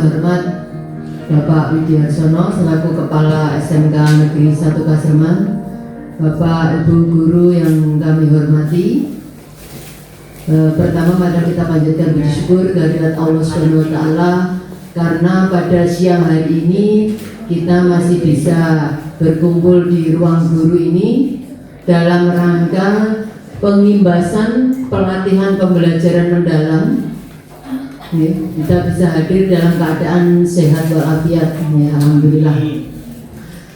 terhormat Bapak Widiarsono selaku Kepala SMK Negeri 1 Kaserman, Bapak Ibu Guru yang kami hormati. Pertama mari kita panjatkan puji syukur kehadirat Allah Subhanahu wa taala karena pada siang hari ini kita masih bisa berkumpul di ruang guru ini dalam rangka pengimbasan pelatihan pembelajaran mendalam. Kita bisa hadir dalam keadaan sehat walafiat, alhamdulillah.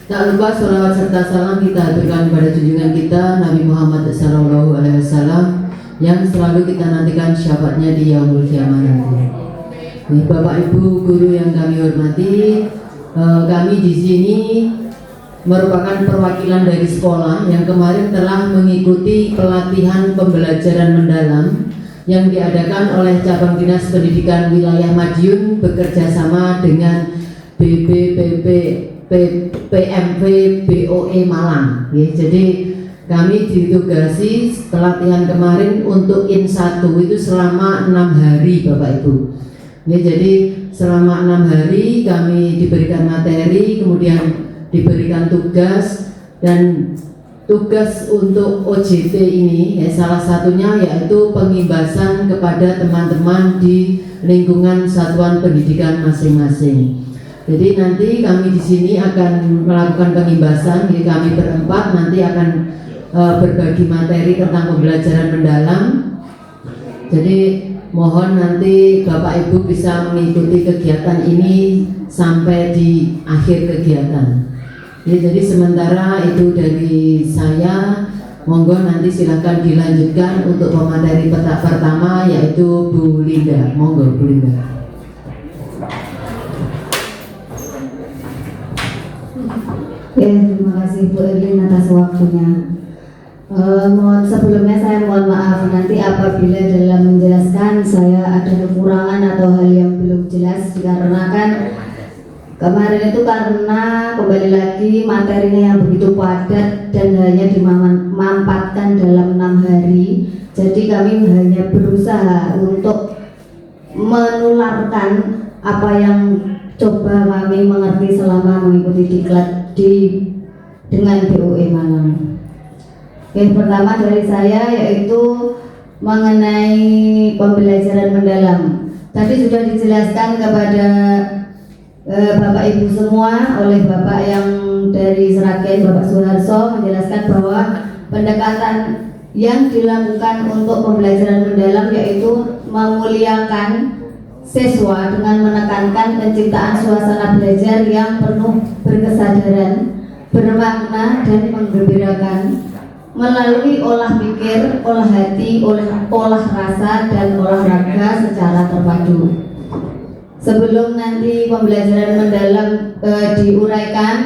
Tak lupa sholawat serta salam kita haturkan kepada junjungan kita Nabi Muhammad SAW yang selalu kita nantikan syafaatnya di yaumul qiyamah nanti. Bapak Ibu guru yang kami hormati, kami di sini merupakan perwakilan dari sekolah yang kemarin telah mengikuti pelatihan pembelajaran mendalam yang diadakan oleh Cabang Dinas Pendidikan Wilayah Madiun bekerja sama dengan BBPP PMV BOE Malang. Jadi kami ditugasi pelatihan kemarin untuk IN1 itu selama 6 hari Bapak Ibu. Jadi selama 6 hari kami diberikan materi, kemudian diberikan tugas, dan tugas untuk OJT ini salah satunya yaitu pengimbasan kepada teman-teman di lingkungan satuan pendidikan masing-masing. Jadi nanti kami di sini akan melakukan pengimbasan, jadi kami berempat nanti akan berbagi materi tentang pembelajaran mendalam. Jadi mohon nanti Bapak Ibu bisa mengikuti kegiatan ini sampai di akhir kegiatan. Jadi sementara itu dari saya, monggo nanti silakan dilanjutkan untuk pemateri pertama yaitu Bu Linda. Monggo Bu Linda. Ya, terima kasih Bu Erlin atas waktunya. Sebelumnya saya mohon maaf nanti apabila dalam menjelaskan saya ada kekurangan atau hal yang belum jelas dikarenakan kemarin itu karena kembali lagi materinya yang begitu padat dan hanya dimampatkan dalam 6 hari. Jadi kami hanya berusaha untuk menularkan apa yang coba kami mengerti selama mengikuti diklat dengan BOE Malang. Yang pertama dari saya yaitu mengenai pembelajaran mendalam. Tadi sudah dijelaskan kepada Bapak Ibu semua oleh Bapak yang dari Seragen, Bapak Suharso, menjelaskan bahwa pendekatan yang dilakukan untuk pembelajaran mendalam yaitu memuliakan siswa dengan menekankan penciptaan suasana belajar yang penuh berkesadaran, bermakna dan menggembirakan melalui olah pikir, olah hati, olah rasa dan olahraga secara terpadu. Sebelum nanti pembelajaran mendalam diuraikan,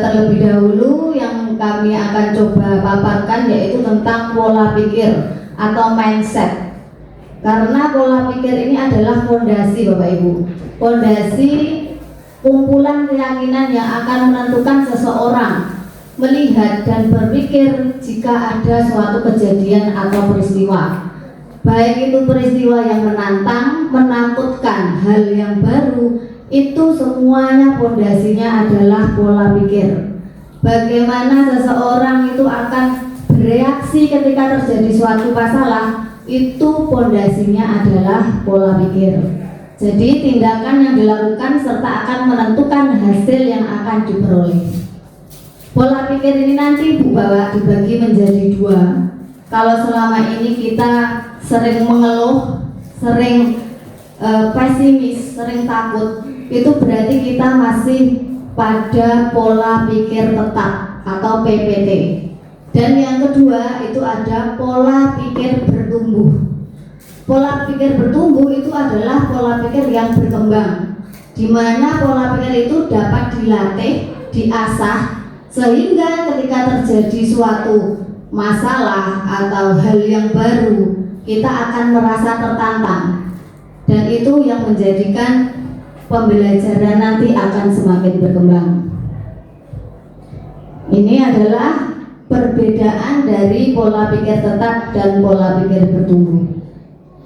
terlebih dahulu yang kami akan coba paparkan yaitu tentang pola pikir atau mindset. Karena pola pikir ini adalah fondasi Bapak Ibu, fondasi kumpulan keyakinan yang akan menentukan seseorang melihat dan berpikir jika ada suatu kejadian atau peristiwa. Baik itu peristiwa yang menantang, menakutkan, hal yang baru, itu semuanya fondasinya adalah pola pikir. Bagaimana seseorang itu akan bereaksi ketika terjadi suatu masalah, itu fondasinya adalah pola pikir. Jadi tindakan yang dilakukan serta akan menentukan hasil yang akan diperoleh. Pola pikir ini nanti Bu Bapak dibagi menjadi 2. Kalau selama ini kita sering mengeluh, sering pesimis, sering takut, itu berarti kita masih pada pola pikir tetap atau PPT. Dan yang kedua itu ada pola pikir bertumbuh. Pola pikir bertumbuh itu adalah pola pikir yang berkembang, di mana pola pikir itu dapat dilatih, diasah, sehingga ketika terjadi suatu masalah atau hal yang baru, kita akan merasa tertantang, dan itu yang menjadikan pembelajaran nanti akan semakin berkembang. Ini adalah perbedaan dari pola pikir tetap dan pola pikir bertumbuh.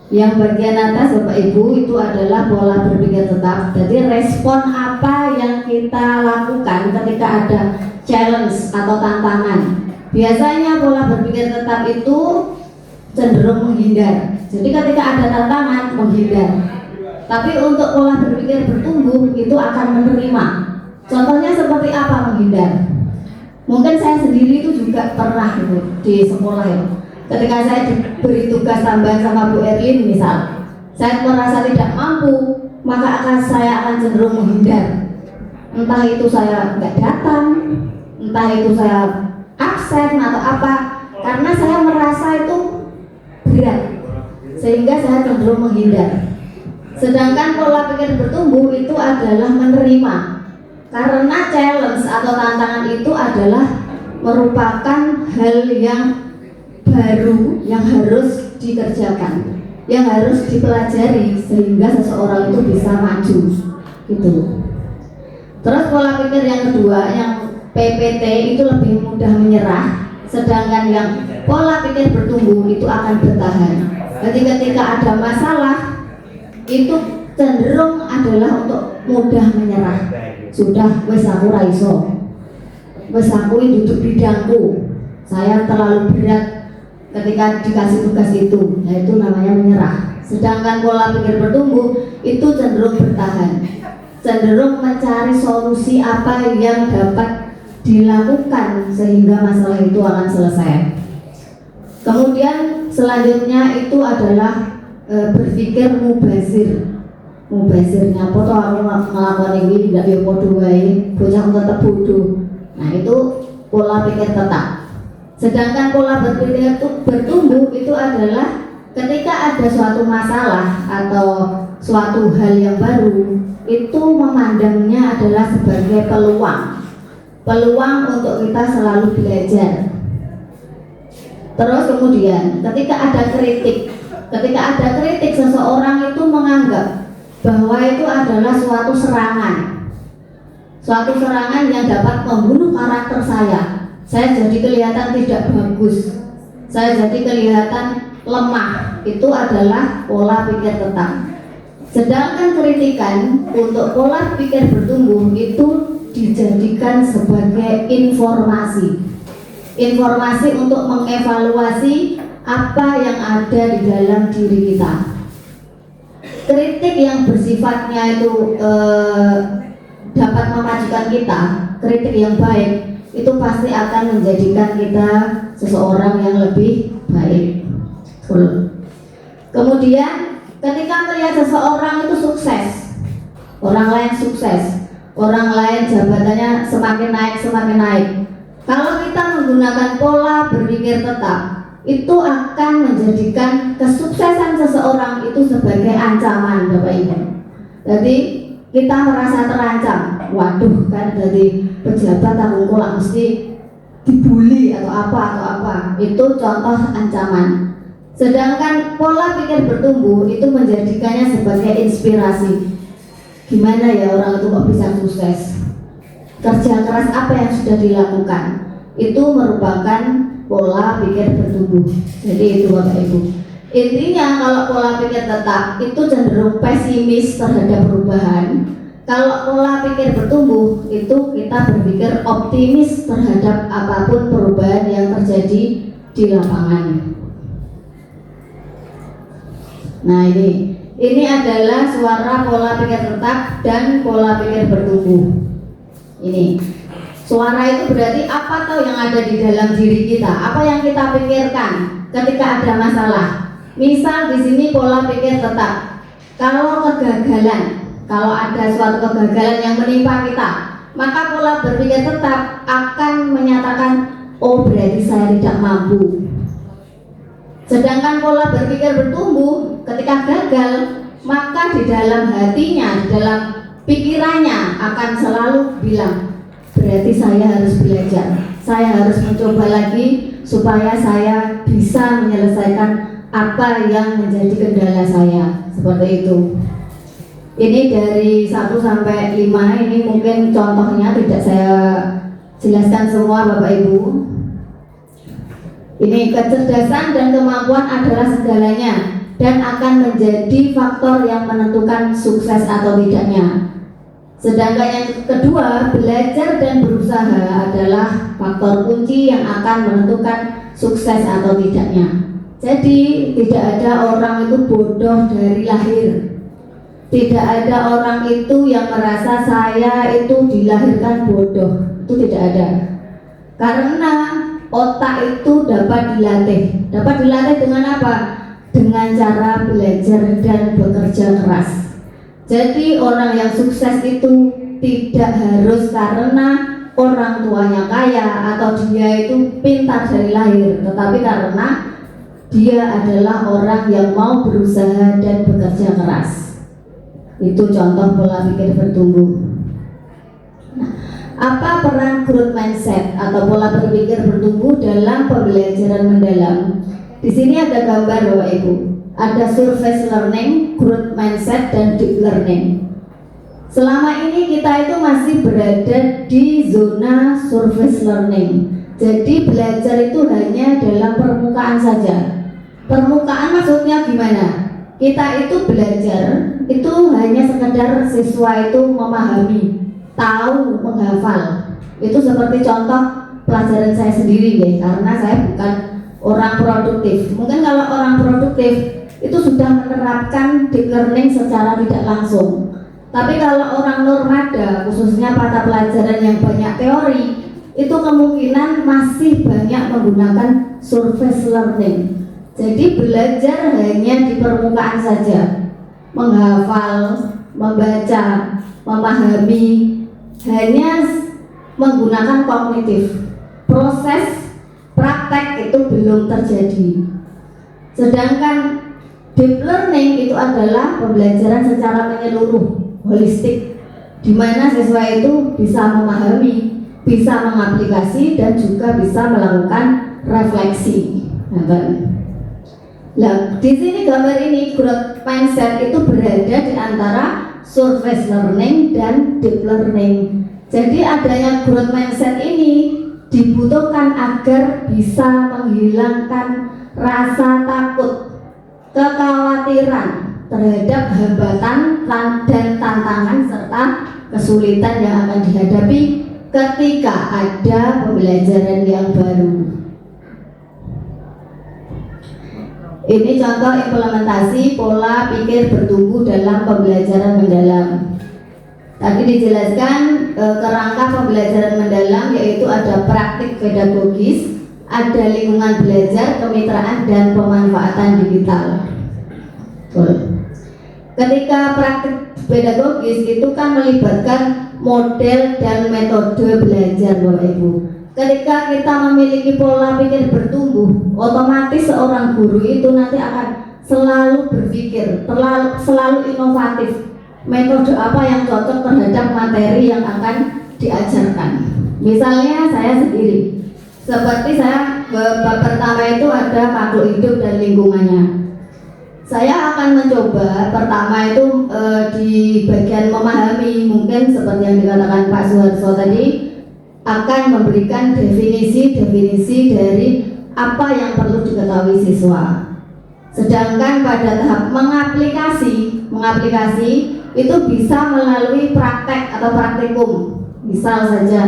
Yang bagian atas Bapak Ibu itu adalah pola berpikir tetap. Jadi respon apa yang kita lakukan ketika ada challenge atau tantangan. Biasanya pola berpikir tetap itu cenderung menghindar. Jadi ketika ada tantangan menghindar. Tapi untuk pola berpikir bertumbuh itu akan menerima. Contohnya seperti apa menghindar? Mungkin saya sendiri itu juga pernah di sekolah ya. Ketika saya diberi tugas tambahan sama Bu Erlin misal, saya merasa tidak mampu, maka saya akan cenderung menghindar. Entah itu saya nggak datang, entah itu saya absen atau apa, karena saya merasa itu berat, sehingga saya cenderung menghindar. Sedangkan pola pikir bertumbuh itu adalah menerima, karena challenge atau tantangan itu adalah merupakan hal yang baru yang harus dikerjakan, yang harus dipelajari sehingga seseorang itu bisa maju gitu. Terus pola pikir yang kedua yang PPT itu lebih mudah menyerah, sedangkan yang pola pikir bertumbuh itu akan bertahan. Jadi ketika ada masalah itu cenderung adalah untuk mudah menyerah. Sudah wes aku raiso, wes aku duduk bidangku, saya terlalu berat ketika dikasih tugas itu, nah itu namanya menyerah. Sedangkan pola pikir bertumbuh itu cenderung bertahan, cenderung mencari solusi apa yang dapat dilakukan sehingga masalah itu akan selesai. Kemudian selanjutnya itu adalah berpikir mubazir. Mubazirnya apa toh aku ngelakuin ini tidak ya podo wae, bocah tetap bodoh. Nah itu pola pikir tetap. Sedangkan pola berpikir bertumbuh itu adalah ketika ada suatu masalah atau suatu hal yang baru, itu memandangnya adalah sebagai peluang untuk kita selalu belajar. Terus kemudian ketika ada kritik seseorang itu menganggap bahwa itu adalah suatu serangan yang dapat membunuh karakter saya jadi kelihatan tidak bagus, saya jadi kelihatan lemah. Itu adalah pola pikir tetap. Sedangkan kritikan untuk pola pikir bertumbuh itu dijadikan sebagai informasi untuk mengevaluasi apa yang ada di dalam diri kita. Kritik yang bersifatnya itu dapat memajukan kita, kritik yang baik itu pasti akan menjadikan kita seseorang yang lebih baik. Kemudian ketika melihat seseorang itu sukses, orang lain jabatannya semakin naik. Kalau kita menggunakan pola berpikir tetap, itu akan menjadikan kesuksesan seseorang itu sebagai ancaman, Bapak Ibu. Jadi kita merasa terancam, waduh kan jadi pejabat aku kok mesti dibully atau apa, itu contoh ancaman. Sedangkan pola pikir bertumbuh itu menjadikannya sebagai inspirasi. Gimana ya orang itu kok bisa sukses? Kerja keras apa yang sudah dilakukan? Itu merupakan pola pikir bertumbuh. Jadi itu Bapak Ibu. Intinya kalau pola pikir tetap itu cenderung pesimis terhadap perubahan. Kalau pola pikir bertumbuh itu kita berpikir optimis terhadap apapun perubahan yang terjadi di lapangan. Nah ini adalah suara pola pikir tetap dan pola pikir bertumbuh. Ini suara itu berarti apa tahu yang ada di dalam diri kita, apa yang kita pikirkan ketika ada masalah. Misal di sini pola pikir tetap, kalau ada suatu kegagalan yang menimpa kita, maka pola berpikir tetap akan menyatakan, oh berarti saya tidak mampu. Sedangkan pola berpikir bertumbuh, ketika gagal, maka di dalam hatinya, di dalam pikirannya akan selalu bilang, berarti saya harus belajar, saya harus mencoba lagi supaya saya bisa menyelesaikan apa yang menjadi kendala saya. Seperti itu. Ini dari 1 sampai 5, ini mungkin contohnya tidak saya jelaskan semua Bapak Ibu. Ini kecerdasan dan kemampuan adalah segalanya. dan akan menjadi faktor yang menentukan sukses atau tidaknya. Sedangkan yang kedua, belajar dan berusaha adalah faktor kunci yang akan menentukan sukses atau tidaknya. Jadi tidak ada orang itu bodoh dari lahir. Tidak ada orang itu yang merasa saya itu dilahirkan bodoh. Itu tidak ada. Karena otak itu dapat dilatih. Dapat dilatih dengan apa? Dengan cara belajar dan bekerja keras. Jadi orang yang sukses itu tidak harus karena orang tuanya kaya atau dia itu pintar dari lahir, tetapi karena dia adalah orang yang mau berusaha dan bekerja keras. Itu contoh pola pikir bertumbuh. Nah, apa peran growth mindset atau pola berpikir bertumbuh dalam pembelajaran mendalam? Di sini ada gambar Bapak Ibu. Ada surface learning, growth mindset, dan deep learning. Selama ini kita itu masih berada di zona surface learning. Jadi belajar itu hanya dalam permukaan saja. Permukaan maksudnya gimana? Kita itu belajar itu hanya sekedar siswa itu memahami, tahu, menghafal. Itu seperti contoh pelajaran saya sendiri ya, karena saya bukan orang produktif. Mungkin kalau orang produktif itu sudah menerapkan deep learning secara tidak langsung. Tapi kalau orang normada, khususnya pada pelajaran yang banyak teori, itu kemungkinan masih banyak menggunakan surface learning. Jadi belajar hanya di permukaan saja, menghafal, membaca, memahami, hanya menggunakan kognitif. Proses praktek itu belum terjadi. Sedangkan deep learning itu adalah pembelajaran secara menyeluruh, holistik, di mana siswa itu bisa memahami, bisa mengaplikasi, dan juga bisa melakukan refleksi. Nah, di sini gambar ini growth mindset itu berada di antara surface learning dan deep learning. Jadi adanya growth mindset ini dibutuhkan agar bisa menghilangkan rasa takut, kekhawatiran terhadap hambatan dan tantangan serta kesulitan yang akan dihadapi ketika ada pembelajaran yang baru. Ini contoh implementasi pola pikir bertumbuh dalam pembelajaran mendalam. Tadi dijelaskan kerangka pembelajaran mendalam yaitu ada praktik pedagogis, ada lingkungan belajar, kemitraan, dan pemanfaatan digital. Ketika praktik pedagogis itu kan melibatkan model dan metode belajar Bapak Ibu. Ketika kita memiliki pola pikir bertumbuh, otomatis seorang guru itu nanti akan selalu berpikir, selalu inovatif. Metode apa yang cocok terhadap materi yang akan diajarkan. Misalnya saya sendiri, seperti saya bab pertama itu ada makhluk hidup dan lingkungannya. Saya akan mencoba pertama itu di bagian memahami, mungkin seperti yang dikatakan Pak Suharso tadi, akan memberikan definisi dari apa yang perlu diketahui siswa. Sedangkan pada tahap mengaplikasi itu bisa melalui praktek atau praktikum. Misal saja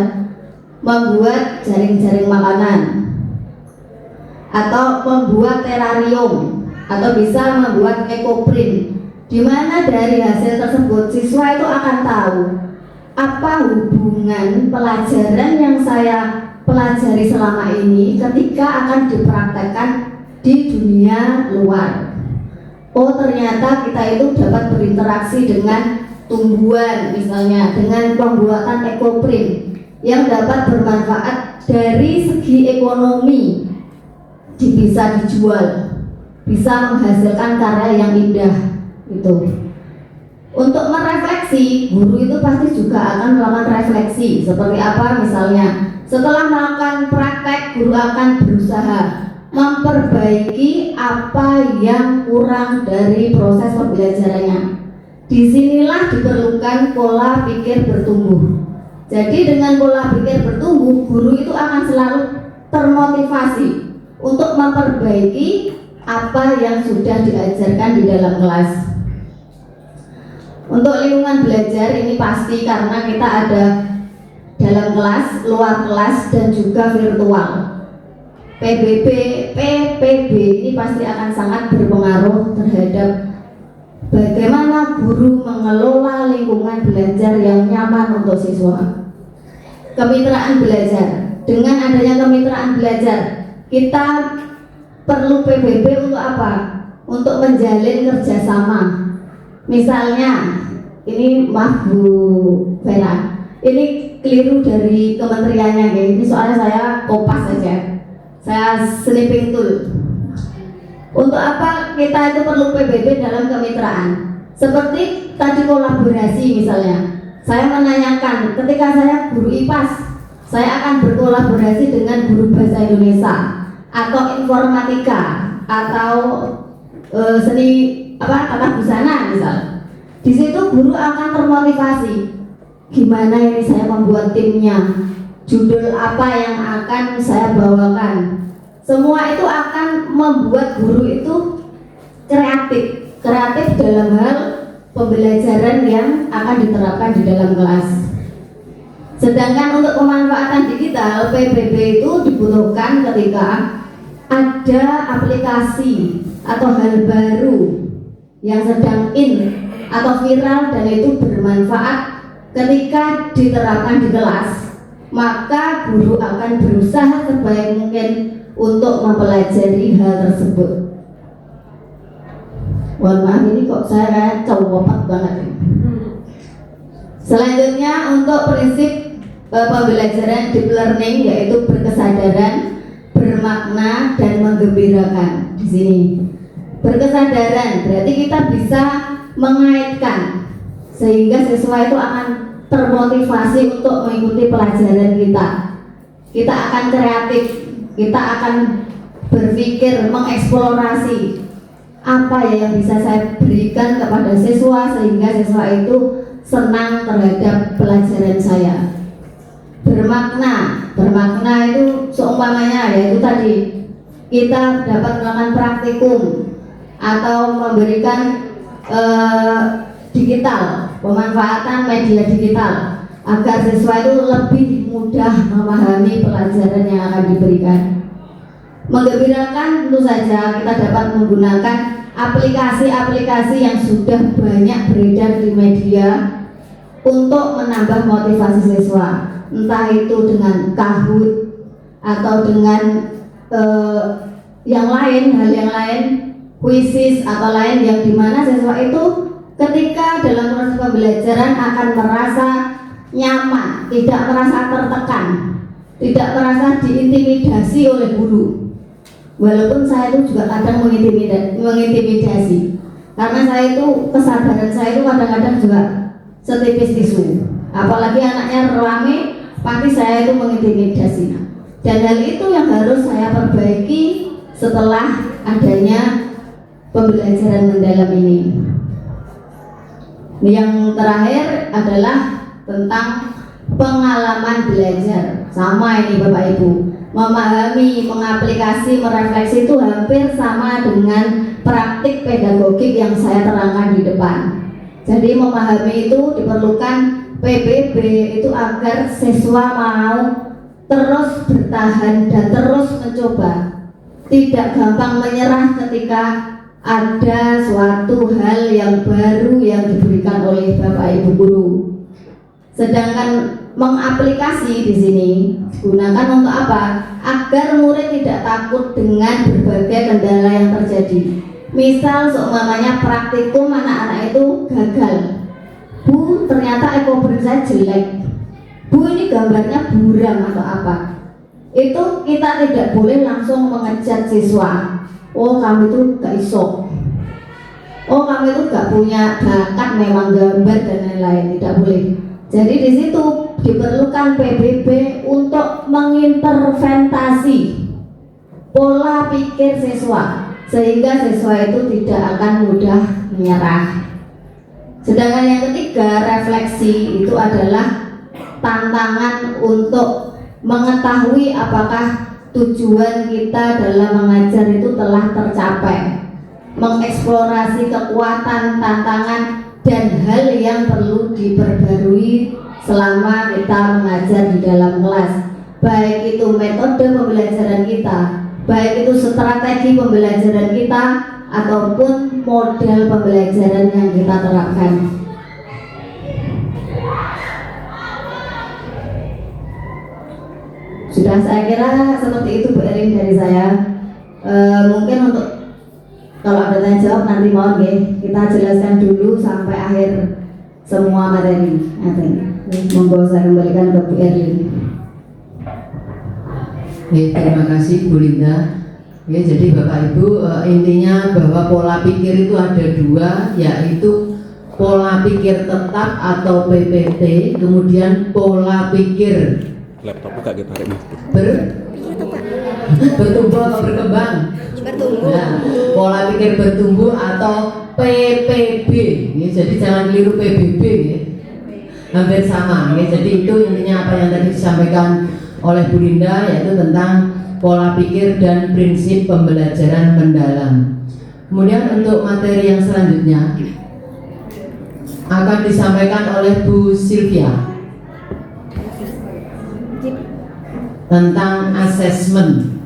membuat jaring-jaring makanan, atau membuat terarium, atau bisa membuat ekoprint, di mana dari hasil tersebut siswa itu akan tahu apa hubungan pelajaran yang saya pelajari selama ini ketika akan dipraktekkan di dunia luar. Oh, ternyata kita itu dapat berinteraksi dengan tumbuhan, misalnya dengan pembuatan ekoprint yang dapat bermanfaat dari segi ekonomi, bisa dijual, bisa menghasilkan karya yang indah. Itu untuk merefleksi, guru itu pasti juga akan melakukan refleksi. Seperti apa misalnya, setelah melakukan praktek, guru akan berusaha memperbaiki apa yang kurang dari proses pembelajarannya. Disinilah diperlukan pola pikir bertumbuh. Jadi dengan pola pikir bertumbuh, guru itu akan selalu termotivasi untuk memperbaiki apa yang sudah diajarkan di dalam kelas. Untuk lingkungan belajar ini pasti karena kita ada dalam kelas, luar kelas, dan juga virtual. PBB, PPB ini pasti akan sangat berpengaruh terhadap bagaimana guru mengelola lingkungan belajar yang nyaman untuk siswa. Kemitraan belajar. Dengan adanya kemitraan belajar, kita perlu PBB untuk apa? Untuk menjalin kerjasama. Misalnya, ini maaf Bu Vera, ini keliru dari kementeriannya, ya. Ini soalnya saya kopas saja, saya snipping tool. Untuk apa kita itu perlu PBB dalam kemitraan? Seperti tadi kolaborasi misalnya. Saya menanyakan, ketika saya guru IPAS, saya akan berkolaborasi dengan guru bahasa Indonesia atau informatika atau seni tata busana misal. Di situ guru akan termotivasi. Gimana ini saya membuat timnya? Judul apa yang akan saya bawakan? Semua itu akan membuat guru itu kreatif dalam hal pembelajaran yang akan diterapkan di dalam kelas. Sedangkan untuk pemanfaatan digital, PBB itu dibutuhkan ketika ada aplikasi atau hal baru yang sedang in atau viral dan itu bermanfaat ketika diterapkan di kelas, maka guru akan berusaha sebaik mungkin untuk mempelajari hal tersebut. Mohon maaf, ini kok saya kayak cowok banget. Selanjutnya untuk prinsip pembelajaran deep learning, yaitu berkesadaran, bermakna, dan menggembirakan. Di sini berkesadaran berarti kita bisa mengaitkan sehingga siswa itu akan termotivasi untuk mengikuti pelajaran kita. Kita akan kreatif, kita akan berpikir, mengeksplorasi apa ya yang bisa saya berikan kepada siswa sehingga siswa itu senang terhadap pelajaran saya. Bermakna itu seumpamanya yaitu tadi kita dapat melakukan praktikum atau memberikan digital, pemanfaatan media digital agar siswa itu lebih mudah memahami pelajaran yang akan diberikan. Menggembirakan tentu saja kita dapat menggunakan aplikasi-aplikasi yang sudah banyak beredar di media untuk menambah motivasi siswa, entah itu dengan Kahoot atau dengan yang lain, hal yang lain, kuisis atau lain yang dimana siswa itu ketika dalam proses pembelajaran akan merasa nyaman, tidak merasa tertekan, tidak merasa diintimidasi oleh guru. Walaupun saya itu juga kadang mengintimidasi, karena saya itu kesabaran saya itu kadang-kadang juga setipis tisu. Apalagi anaknya rame, pasti saya itu mengintimidasi. Dan hal itu yang harus saya perbaiki setelah adanya pembelajaran mendalam ini. Yang terakhir adalah tentang pengalaman belajar. Sama ini Bapak Ibu, memahami, mengaplikasi, merefleksi itu hampir sama dengan praktik pedagogik yang saya terangkan di depan. Jadi memahami itu diperlukan PBB itu agar siswa mau terus bertahan dan terus mencoba, tidak gampang menyerah ketika ada suatu hal yang baru yang diberikan oleh Bapak Ibu guru. Sedangkan mengaplikasi di sini digunakan untuk apa? Agar murid tidak takut dengan berbagai kendala yang terjadi. Misal seumpamanya praktikum anak-anak itu gagal. Bu, ternyata ekoprint saya jelek. Bu, ini gambarnya buram atau apa? Itu kita tidak boleh langsung mengecat siswa. Oh, kamu itu gak iso. Oh, kamu itu gak punya bakat memang gambar dan lain-lain. Tidak boleh. Jadi di situ diperlukan PBB untuk menginterventasi pola pikir siswa sehingga siswa itu tidak akan mudah menyerah. Sedangkan yang ketiga, refleksi itu adalah tantangan untuk mengetahui apakah tujuan kita dalam mengajar itu telah tercapai, mengeksplorasi kekuatan, tantangan, dan hal yang perlu diperbarui selama kita mengajar di dalam kelas, baik itu metode pembelajaran kita, baik itu strategi pembelajaran kita, ataupun model pembelajaran yang kita terapkan. Sudah, saya kira seperti itu Bu Erin dari saya. Mungkin untuk kalau ada tanya jawab nanti mohon kita jelaskan dulu sampai akhir semua materi. Monggo saya kembalikan ke Bu Erin. Terima kasih Bu Linda. Jadi Bapak Ibu, intinya bahwa pola pikir itu ada dua, yaitu pola pikir tetap atau PPT, kemudian pola pikir laptop buka gitu bertumbuh atau berkembang. Nah, pola pikir bertumbuh atau PPB. Jadi jangan keliru PBB. Hampir sama. Jadi itu intinya apa yang tadi disampaikan oleh Bu Linda, yaitu tentang pola pikir dan prinsip pembelajaran mendalam. Kemudian untuk materi yang selanjutnya akan disampaikan oleh Bu Sylvia tentang asesmen.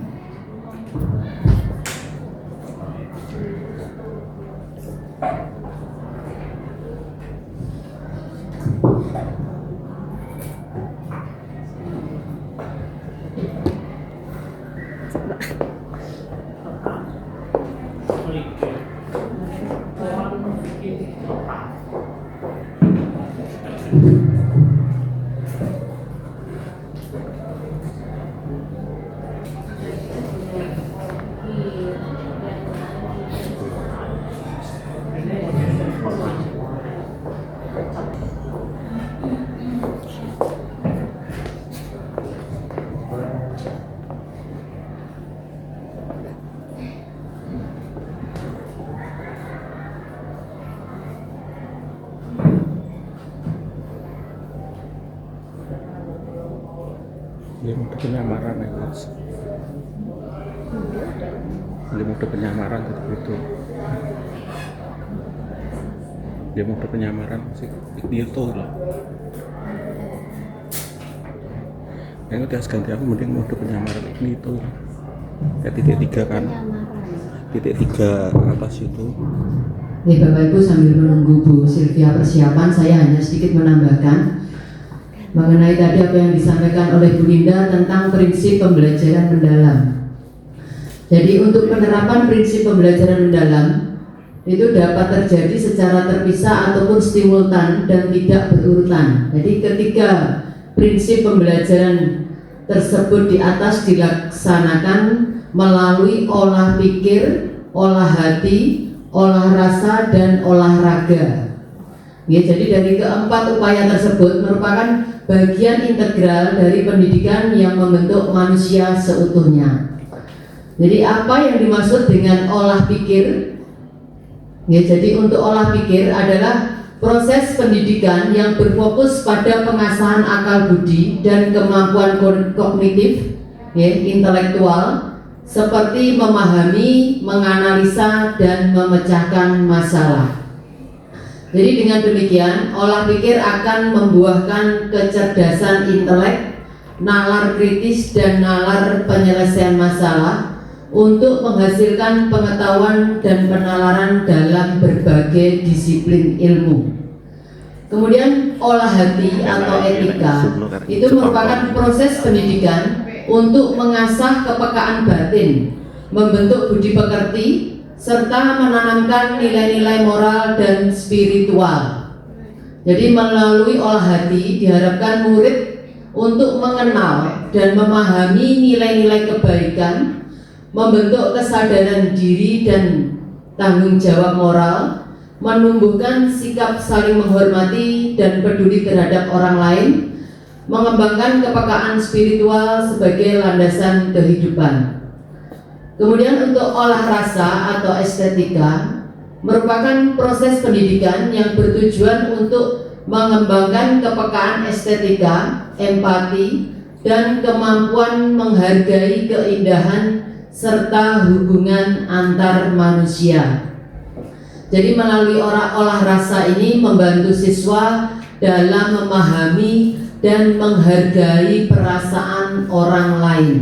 Dia mode penyamaran ya Mas. Dia mode penyamaran gitu. Dia mode penyamaran sih itu loh. Yang udah ganti aku mending mode penyamaran ini itu. Ya titik 3 kan. Titik 3 atas itu. Bapak Ibu, sambil menunggu Bu Sylvia persiapan, saya hanya sedikit menambahkan mengenai tadi apa yang disampaikan oleh Bu Linda tentang prinsip pembelajaran mendalam. Jadi untuk penerapan prinsip pembelajaran mendalam itu dapat terjadi secara terpisah ataupun simultan dan tidak berurutan. Jadi ketika prinsip pembelajaran tersebut di atas dilaksanakan melalui olah pikir, olah hati, olah rasa, dan olahraga. Jadi dari keempat upaya tersebut merupakan bagian integral dari pendidikan yang membentuk manusia seutuhnya. Jadi apa yang dimaksud dengan olah pikir? Jadi untuk olah pikir adalah proses pendidikan yang berfokus pada pengasahan akal budi dan kemampuan kognitif, intelektual, seperti memahami, menganalisa, dan memecahkan masalah. Jadi dengan demikian, olah pikir akan membuahkan kecerdasan intelek, nalar kritis, dan nalar penyelesaian masalah untuk menghasilkan pengetahuan dan penalaran dalam berbagai disiplin ilmu. Kemudian olah hati atau etika itu merupakan proses pendidikan untuk mengasah kepekaan batin, membentuk budi pekerti, serta menanamkan nilai-nilai moral dan spiritual. Jadi melalui olah hati diharapkan murid untuk mengenal dan memahami nilai-nilai kebaikan, membentuk kesadaran diri dan tanggung jawab moral, menumbuhkan sikap saling menghormati dan peduli terhadap orang lain, mengembangkan kepekaan spiritual sebagai landasan kehidupan. Kemudian untuk olah rasa atau estetika merupakan proses pendidikan yang bertujuan untuk mengembangkan kepekaan estetika, empati, dan kemampuan menghargai keindahan serta hubungan antar manusia. Jadi melalui olah rasa ini membantu siswa dalam memahami dan menghargai perasaan orang lain,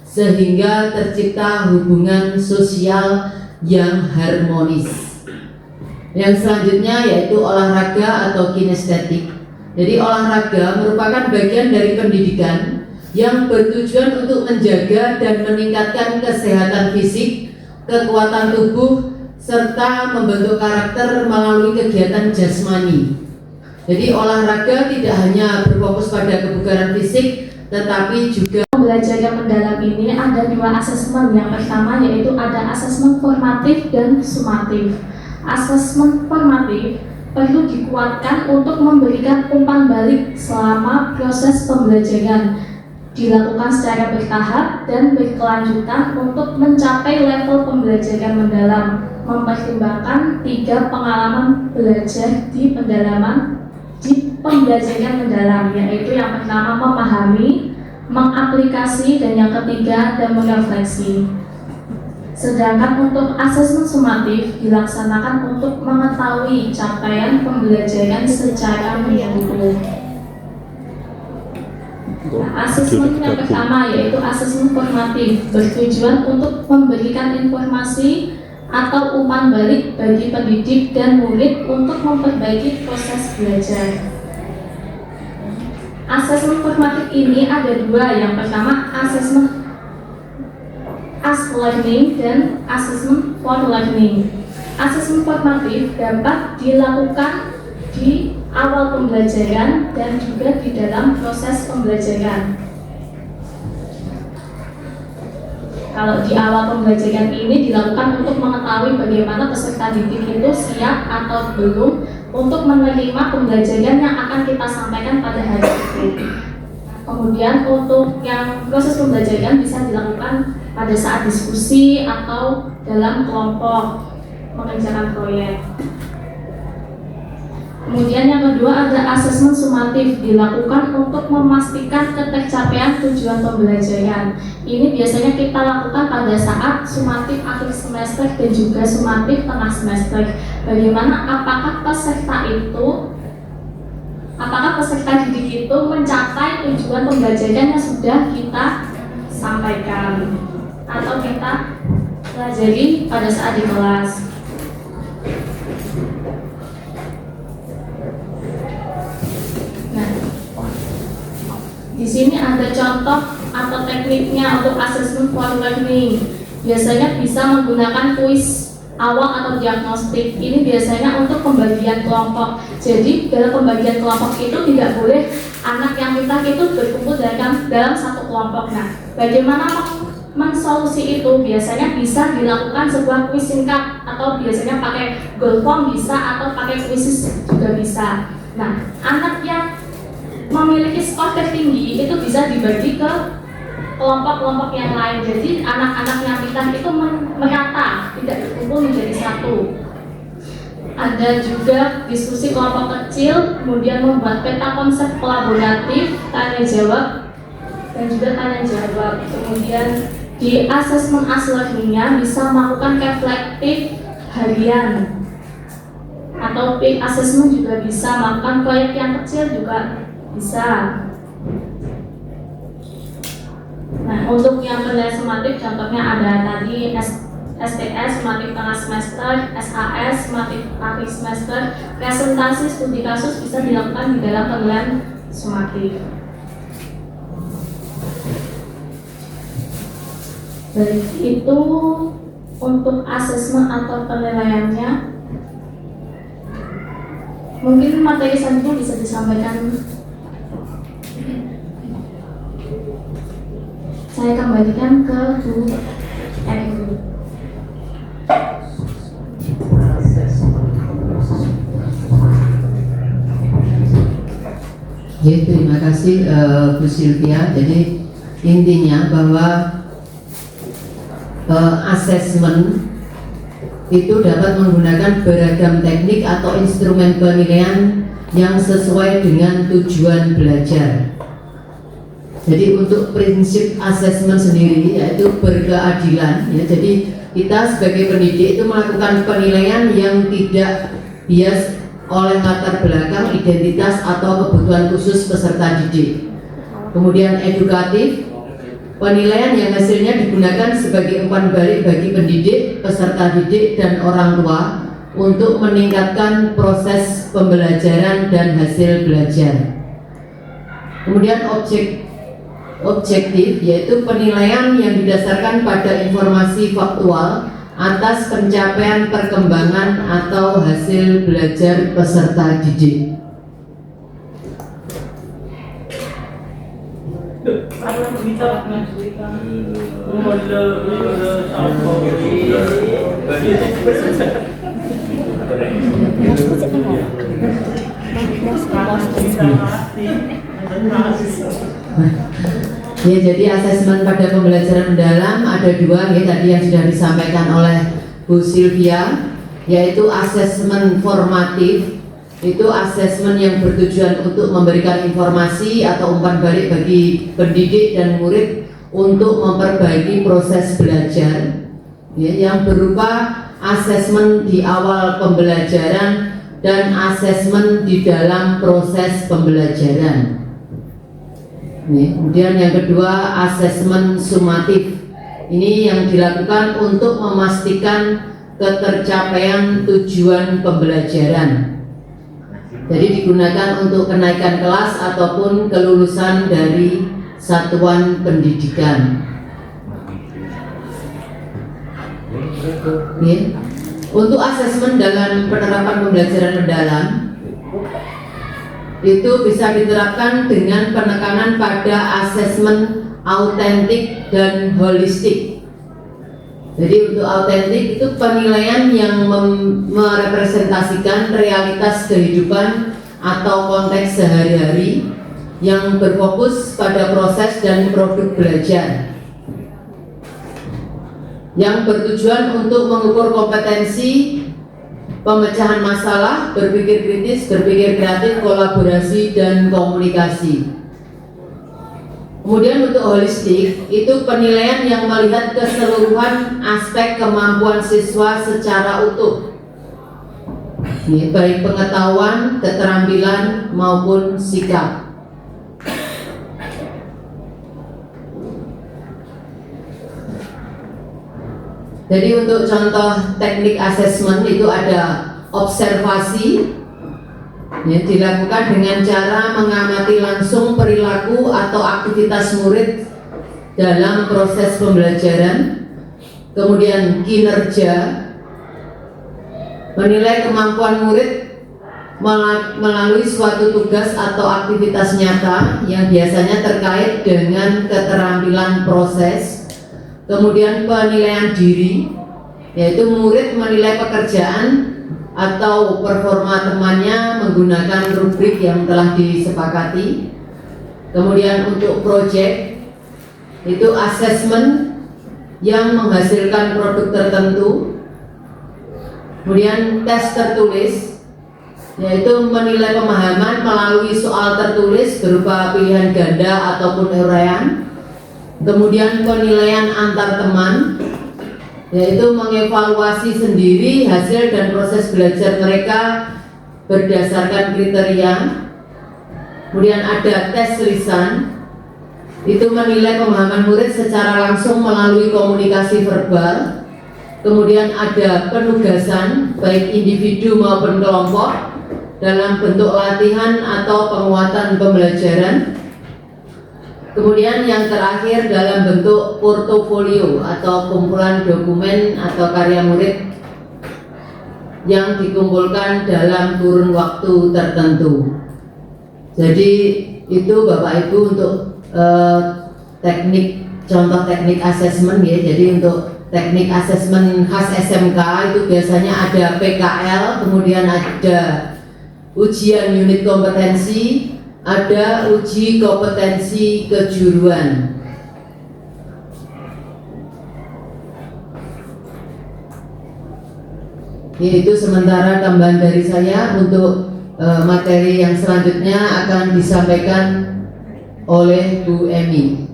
sehingga tercipta hubungan sosial yang harmonis. Yang selanjutnya yaitu olahraga atau kinestetik. Jadi olahraga merupakan bagian dari pendidikan yang bertujuan untuk menjaga dan meningkatkan kesehatan fisik, kekuatan tubuh, serta membentuk karakter melalui kegiatan jasmani. Jadi olahraga tidak hanya berfokus pada kebugaran fisik, tetapi juga pembelajaran mendalam ini ada 2 asesmen. Yang pertama yaitu ada asesmen formatif dan sumatif. Asesmen formatif perlu dikuatkan untuk memberikan umpan balik selama proses pembelajaran, dilakukan secara bertahap dan berkelanjutan untuk mencapai level pembelajaran mendalam, mempertimbangkan 3 pengalaman belajar di pembelajaran mendalam, yaitu yang pertama memahami, mengaplikasi, dan yang ketiga dan merefleksi. Sedangkan untuk asesmen sumatif dilaksanakan untuk mengetahui capaian pembelajaran secara menyeluruh. Asesmen yang pertama yaitu asesmen formatif, bertujuan untuk memberikan informasi atau umpan balik bagi pendidik dan murid untuk memperbaiki proses belajar. Asesmen formatif ini ada 2, yang pertama asesmen as learning dan asesmen for learning. Asesmen formatif dapat dilakukan di awal pembelajaran dan juga di dalam proses pembelajaran. Kalau di awal pembelajaran ini dilakukan untuk mengetahui bagaimana peserta didik itu siap atau belum untuk menerima pembelajaran yang akan kita sampaikan pada hari itu. Kemudian untuk yang proses pembelajaran bisa dilakukan pada saat diskusi atau dalam kelompok mengerjakan proyek. Kemudian yang kedua ada asesmen sumatif, dilakukan untuk memastikan ketercapaian tujuan pembelajaran. Ini biasanya kita lakukan pada saat sumatif akhir semester dan juga sumatif tengah semester. Bagaimana apakah peserta didik itu mencapai tujuan pembelajaran yang sudah kita sampaikan atau kita pelajari pada saat di kelas. Nah, di sini ada contoh atau tekniknya untuk assessment for learning. Biasanya bisa menggunakan kuis awal atau diagnostik. Ini biasanya untuk pembagian kelompok. Jadi dalam pembagian kelompok itu tidak boleh anak yang pintar itu berkumpul dalam satu kelompok. Nah, bagaimana mensolusi itu? Biasanya bisa dilakukan sebuah kuis singkat atau biasanya pakai Google Form bisa atau pakai kuis juga bisa. Nah, anak yang memiliki skor tertinggi itu bisa dibagi ke kelompok-kelompok yang lain. Jadi anak-anak yang pintar itu merata, tidak berkumpul menjadi satu. Ada juga diskusi kelompok kecil, kemudian membuat peta konsep kolaboratif, tanya jawab, dan juga tanya jawab. Kemudian di asesmen learning-nya bisa melakukan reflektif harian atau peak assessment juga bisa, melakukan proyek yang kecil juga bisa. Nah, untuk yang penilaian sumatif contohnya ada tadi STS, sumatif tengah semester, SAS, sumatif akhir semester, presentasi studi kasus bisa dilakukan di dalam penilaian sumatif. Baik, itu untuk asesmen atau penilaiannya. Mungkin materi selanjutnya bisa disampaikan. Saya kembalikan ke Bu Eri. Ya, terima kasih Bu Sylvia. Jadi intinya bahwa asesmen itu dapat menggunakan beragam teknik atau instrumen penilaian yang sesuai dengan tujuan belajar. Jadi untuk prinsip asesmen sendiri yaitu berkeadilan ya. Jadi kita sebagai pendidik itu melakukan penilaian yang tidak bias oleh latar belakang, identitas atau kebutuhan khusus peserta didik. Kemudian edukatif, penilaian yang hasilnya digunakan sebagai umpan balik bagi pendidik, peserta didik dan orang tua untuk meningkatkan proses pembelajaran dan hasil belajar. Kemudian objektif yaitu penilaian yang didasarkan pada informasi faktual atas pencapaian perkembangan atau hasil belajar peserta didik. Ya, jadi asesmen pada pembelajaran mendalam ada dua ya, tadi yang sudah disampaikan oleh Bu Sylvia, yaitu asesmen formatif. Itu asesmen yang bertujuan untuk memberikan informasi atau umpan balik bagi pendidik dan murid untuk memperbaiki proses belajar ya, yang berupa asesmen di awal pembelajaran dan asesmen di dalam proses pembelajaran. Kemudian yang kedua asesmen sumatif. Ini yang dilakukan untuk memastikan ketercapaian tujuan pembelajaran. Jadi digunakan untuk kenaikan kelas ataupun kelulusan dari satuan pendidikan. Untuk asesmen dalam penerapan pembelajaran mendalam itu bisa diterapkan dengan penekanan pada asesmen autentik dan holistik. Jadi untuk autentik itu penilaian yang merepresentasikan realitas kehidupan atau konteks sehari-hari yang berfokus pada proses dan produk belajar, yang bertujuan untuk mengukur kompetensi, pemecahan masalah, berpikir kritis, berpikir kreatif, kolaborasi, dan komunikasi. Kemudian untuk holistik, itu penilaian yang melihat keseluruhan aspek kemampuan siswa secara utuh, baik pengetahuan, keterampilan, maupun sikap. Jadi untuk contoh teknik asesmen itu ada observasi, ya, dilakukan dengan cara mengamati langsung perilaku atau aktivitas murid dalam proses pembelajaran. Kemudian kinerja, menilai kemampuan murid melalui suatu tugas atau aktivitas nyata yang biasanya terkait dengan keterampilan proses. Kemudian penilaian diri, yaitu murid menilai pekerjaan atau performa temannya menggunakan rubrik yang telah disepakati. Kemudian untuk proyek itu asesmen yang menghasilkan produk tertentu. Kemudian tes tertulis, yaitu menilai pemahaman melalui soal tertulis berupa pilihan ganda ataupun uraian. Kemudian penilaian antar teman, yaitu mengevaluasi sendiri hasil dan proses belajar mereka berdasarkan kriteria. Kemudian ada tes lisan, itu menilai pemahaman murid secara langsung melalui komunikasi verbal. Kemudian ada penugasan baik individu maupun kelompok dalam bentuk latihan atau penguatan pembelajaran. Kemudian yang terakhir dalam bentuk portofolio atau kumpulan dokumen atau karya murid yang dikumpulkan dalam kurun waktu tertentu. Jadi itu Bapak Ibu untuk contoh teknik asesmen ya. Jadi untuk teknik asesmen khas SMK itu biasanya ada PKL, kemudian ada ujian unit kompetensi, ada uji kompetensi kejuruan. Itu sementara tambahan dari saya. Untuk materi yang selanjutnya akan disampaikan oleh Bu Emi.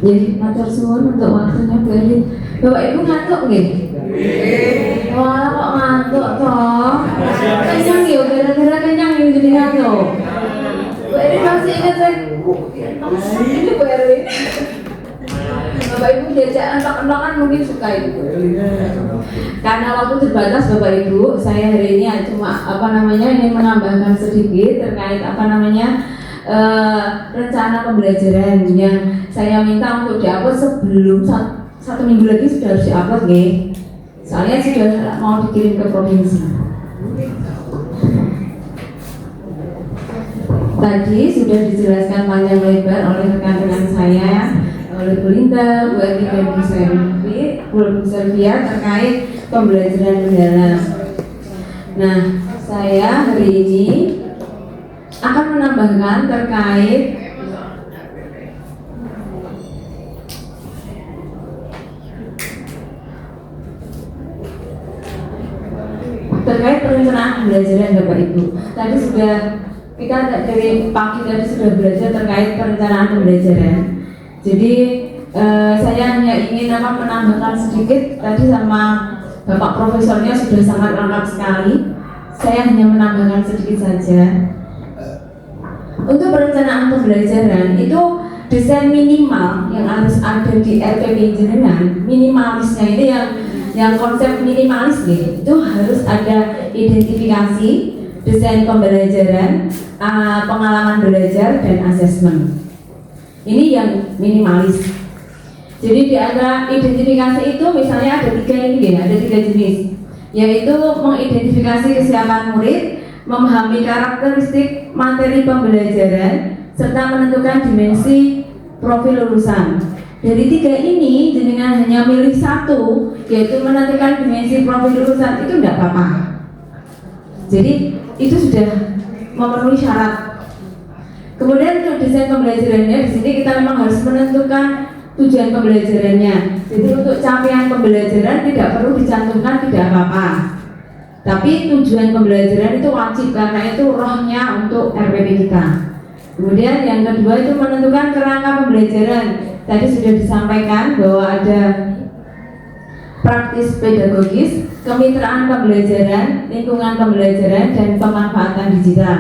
Jadi matur suwun untuk waktunya Bu Elin. Bapak Ibu ngantuk nggih? Wah, kok ngantuk toh? Kenyang yo, gara-gara kenyang yang jadi ngantuk. Bu Elin masih ingat saya? Ini Bu Elin. Bapak Ibu diajak anak-anak mungkin suka itu. Karena waktu terbatas Bapak Ibu, saya hari ini cuma ingin menambahkan sedikit terkait rencana pembelajaran yang saya minta untuk diupload sebelum satu minggu lagi sudah harus diupload nih. Soalnya sudah mau dikirim ke provinsi. Tadi sudah dijelaskan panjang lebar oleh rekan-rekan saya, oleh Bu Linda, Bu Eni dan Bu Selvia terkait pembelajaran mendalam. Nah, saya hari ini akan menambahkan terkait perencanaan pembelajaran Bapak Ibu. Tadi sudah kita dari pagi tadi sudah belajar terkait perencanaan pembelajaran. Jadi saya hanya ingin menambahkan sedikit. Tadi sama Bapak Profesornya sudah sangat lengkap sekali. Saya hanya menambahkan sedikit saja. Untuk perencanaan pembelajaran itu desain minimal yang harus ada di RPP jenengan, minimalisnya ini yang konsep minimalis nih, itu harus ada identifikasi, desain pembelajaran, pengalaman belajar dan asesmen. Ini yang minimalis. Jadi di antara identifikasi itu misalnya ada tiga jenis, yaitu mengidentifikasi kesiapan murid, memahami karakteristik materi pembelajaran, serta menentukan dimensi profil lulusan. Dari tiga ini, jenengan hanya milih satu, yaitu menentukan dimensi profil lulusan, itu tidak apa-apa. Jadi itu sudah memenuhi syarat. Kemudian untuk desain pembelajarannya, di sini kita memang harus menentukan tujuan pembelajarannya. Jadi untuk capaian pembelajaran tidak perlu dicantumkan tidak apa-apa. Tapi tujuan pembelajaran itu wajib karena itu rohnya untuk RPP kita. Kemudian yang kedua itu menentukan kerangka pembelajaran. Tadi sudah disampaikan bahwa ada praktis pedagogis, kemitraan pembelajaran, lingkungan pembelajaran, dan pemanfaatan digital.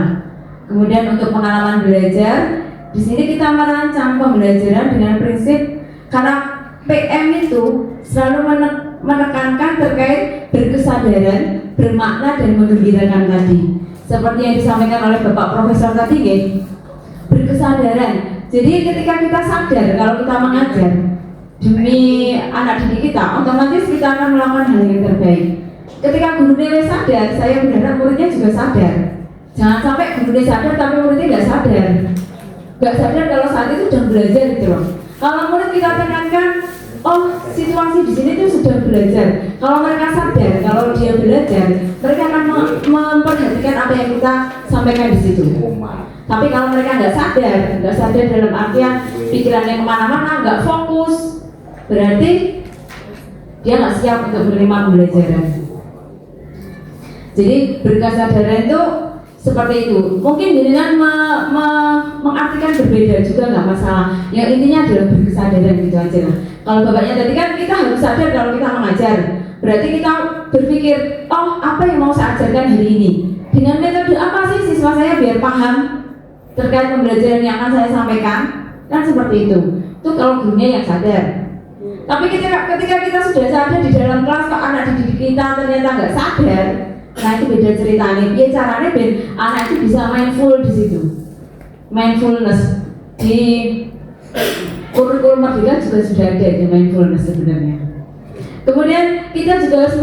Kemudian untuk pengalaman belajar, di sini kita merancang pembelajaran dengan prinsip karena PM itu selalu menekankan terkait berkesadaran, bermakna dan menggembirakan tadi. Seperti yang disampaikan oleh Bapak Profesor tadi, berkesadaran. Jadi ketika kita sadar kalau kita mengajar demi anak didik kita, otomatis kita akan melakukan hal yang terbaik. Ketika gurunya sadar, saya berharap muridnya juga sadar. Jangan sampai gurunya sadar tapi muridnya nggak sadar. Nggak sadar kalau saat itu sedang belajar gitu loh. Kalau murid kita tekankan, oh situasi di sini tuh sudah belajar. Kalau mereka sadar, kalau dia belajar, mereka akan memperhatikan apa yang kita sampaikan di situ. Tapi kalau mereka nggak sadar dalam artian pikirannya kemana-mana, nggak fokus, berarti dia nggak siap untuk menerima pembelajaran. Jadi berkesadaran itu seperti itu. Mungkin dengan mengartikan berbeda juga nggak masalah. Yang intinya adalah berkesadaran gitu aja lah. Kalau bapaknya tadi kan kita harus sadar kalau kita mengajar. Berarti kita berpikir, oh apa yang mau saya ajarkan hari ini? Dengan metode apa sih siswa saya biar paham terkait pembelajaran yang akan saya sampaikan? Kan seperti itu. Itu kalau gurunya yang sadar. Tapi ketika kita sudah sadar di dalam kelas, kok anak didik kita ternyata nggak sadar, nah itu beda ceritanya. Biar caranya biar anak itu bisa mindful di situ. Mindfulness di kurikulum Merdeka juga sudah ada di mindfulness sebenarnya. Kemudian kita juga harus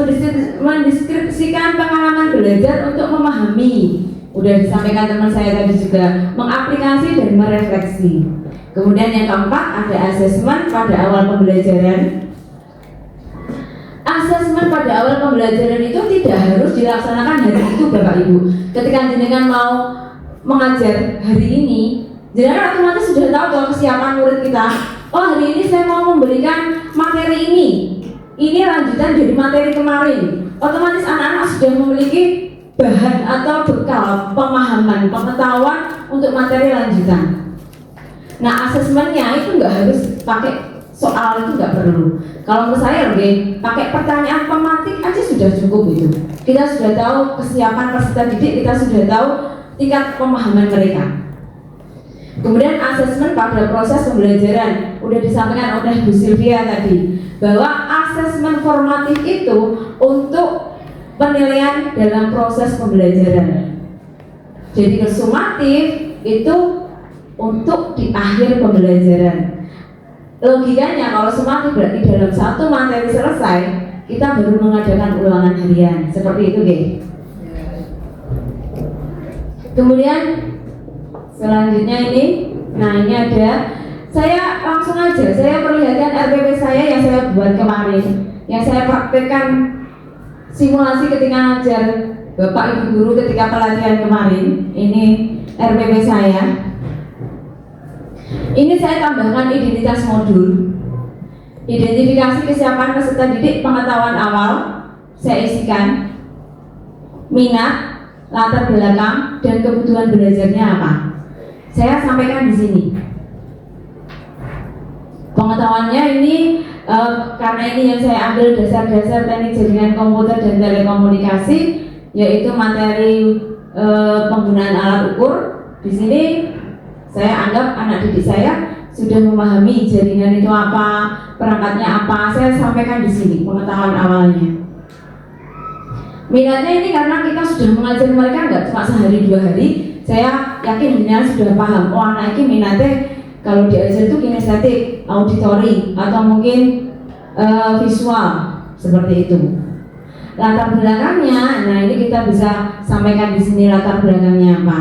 mendeskripsikan pengalaman belajar untuk memahami. Udah disampaikan teman saya tadi juga, mengaplikasi dan merefleksi. Kemudian yang keempat ada asesmen pada awal pembelajaran. Asesmen pada pada awal pembelajaran itu tidak harus dilaksanakan hari itu Bapak Ibu. Ketika jenengan mau mengajar hari ini, jenengan otomatis sudah tahu bahwa kesiapan murid kita. Oh, hari ini saya mau memberikan materi ini. Ini lanjutan dari materi kemarin. Otomatis anak-anak sudah memiliki bahan atau bekal pemahaman, pengetahuan untuk materi lanjutan. Nah, asesmennya itu nggak harus pakai soal, itu nggak perlu. Kalau menurut saya lebih pakai pertanyaan pematik aja sudah cukup itu. Kita sudah tahu kesiapan peserta didik, kita sudah tahu tingkat pemahaman mereka. Kemudian asesmen pada proses pembelajaran udah disampaikan oleh Bu Sylvia tadi bahwa asesmen formatif itu untuk penilaian dalam proses pembelajaran. Jadi sumatif itu untuk di akhir pembelajaran. Logikanya kalau sumatif berarti dalam satu materi selesai kita baru mengadakan ulangan harian seperti itu, guys. Kemudian selanjutnya ini, nah ini ada, saya langsung aja, saya perlihatkan RPP saya yang saya buat kemarin, yang saya praktekkan simulasi ketika ngajar Bapak Ibu Guru ketika pelatihan kemarin. Ini RPP saya. Ini saya tambahkan identitas modul, identifikasi kesiapan peserta didik, pengetahuan awal, saya isikan, minat, latar belakang, dan kebutuhan belajarnya apa. Saya sampaikan di sini. Pengetahuannya ini karena ini yang saya ambil dasar-dasar teknik jaringan komputer dan telekomunikasi, yaitu materi penggunaan alat ukur. Di sini saya anggap anak didik saya sudah memahami jaringan itu apa, perangkatnya apa. Saya sampaikan di sini pengetahuan awalnya. Minatnya ini karena kita sudah mengajar mereka nggak cuma sehari dua hari. Saya yakin benar sudah paham. Oh, anak ini minatnya kalau diajar itu kinestetik, auditori, atau mungkin visual seperti itu. Latar belakangnya, nah ini kita bisa sampaikan di sini latar belakangnya apa.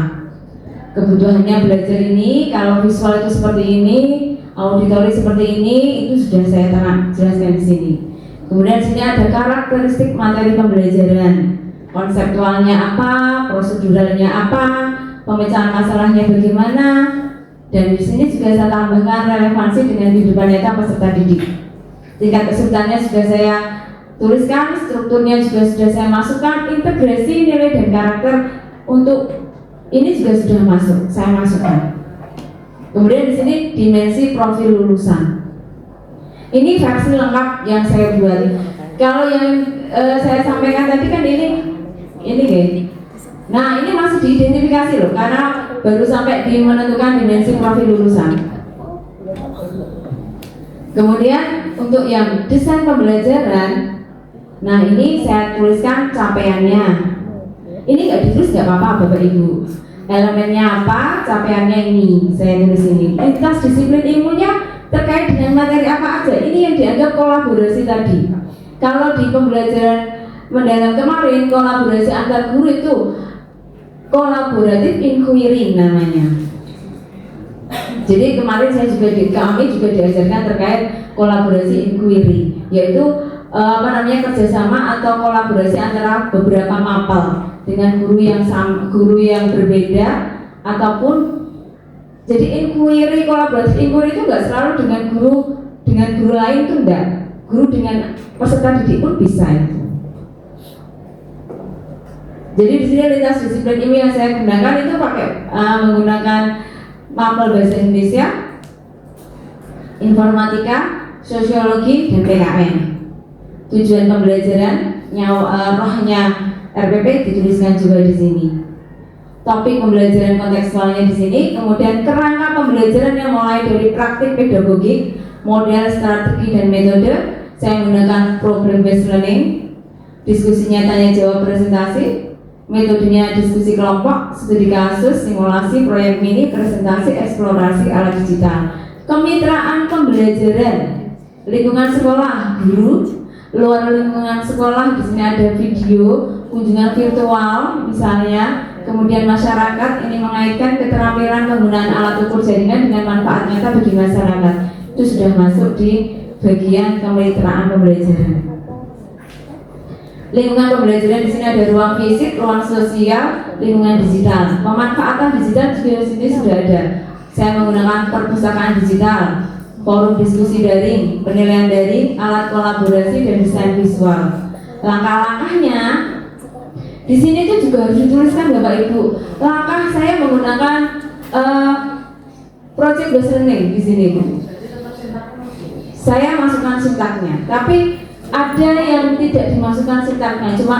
Kebutuhannya belajar ini, kalau visual itu seperti ini, auditori seperti ini, itu sudah saya jelaskan di sini. Kemudian di sini ada karakteristik materi pembelajaran, konseptualnya apa, proseduralnya apa, pemecahan masalahnya bagaimana, dan di sini juga saya tambahkan relevansi dengan kehidupan nyata peserta didik. Tingkat kesulitannya sudah saya tuliskan, strukturnya juga sudah saya masukkan, integrasi nilai dan karakter untuk ini juga sudah masuk, saya masukkan. Kemudian di sini dimensi profil lulusan. Ini versi lengkap yang saya buat. Kalau yang saya sampaikan tadi kan ini guys. Nah, ini masih diidentifikasi loh, karena baru sampai di menentukan dimensi profil lulusan. Kemudian untuk yang desain pembelajaran, nah ini saya tuliskan capaiannya. Ini nggak ditulis nggak apa-apa Bapak Ibu. Elemennya apa, capaiannya ini saya tulis ini. Lintas disiplin ilmunya terkait dengan materi apa aja. Ini yang dianggap kolaborasi tadi. Kalau di pembelajaran mendalam kemarin, kolaborasi antar guru itu kolaboratif inquiry namanya. Jadi kemarin saya juga kami juga diajarkan terkait kolaborasi inquiry, yaitu kerjasama atau kolaborasi antara beberapa mapel dengan guru yang berbeda, ataupun jadi inquiry, kolaborasi inquiry itu nggak selalu dengan guru lain, itu enggak. Guru dengan peserta didik pun bisa itu. Jadi di sini lintas disiplin ilmu yang saya gunakan itu pakai menggunakan mapel bahasa Indonesia, informatika, sosiologi, dan PKN. Tujuan pembelajaran rohnya RPP dituliskan juga di sini. Topik pembelajaran kontekstualnya di sini. Kemudian kerangka pembelajaran yang mulai dari praktik pedagogik, model, strategi, dan metode. Saya menggunakan problem based learning. Diskusinya tanya jawab presentasi. Metodenya diskusi kelompok, studi kasus, simulasi, proyek mini, presentasi, eksplorasi alat digital. Kemitraan pembelajaran, lingkungan sekolah, guru, luar lingkungan sekolah. Di sini ada video, kunjungan virtual misalnya. Kemudian masyarakat, ini mengaitkan keterampilan penggunaan alat ukur jaringan dengan manfaat nyata bagi masyarakat. Itu sudah masuk di bagian kemitraan pembelajaran. Lingkungan pembelajaran di sini ada ruang fisik, ruang sosial, lingkungan digital. Pemanfaatan digital juga di sini sudah ada. Saya menggunakan perpustakaan digital, forum diskusi daring, penilaian daring, alat kolaborasi dan desain visual. Langkah-langkahnya di sini itu juga harus dituliskan Bapak Ibu. Langkah saya menggunakan project based learning di sini. Saya masukkan sintaknya, tapi ada yang tidak dimasukkan sintaknya, cuma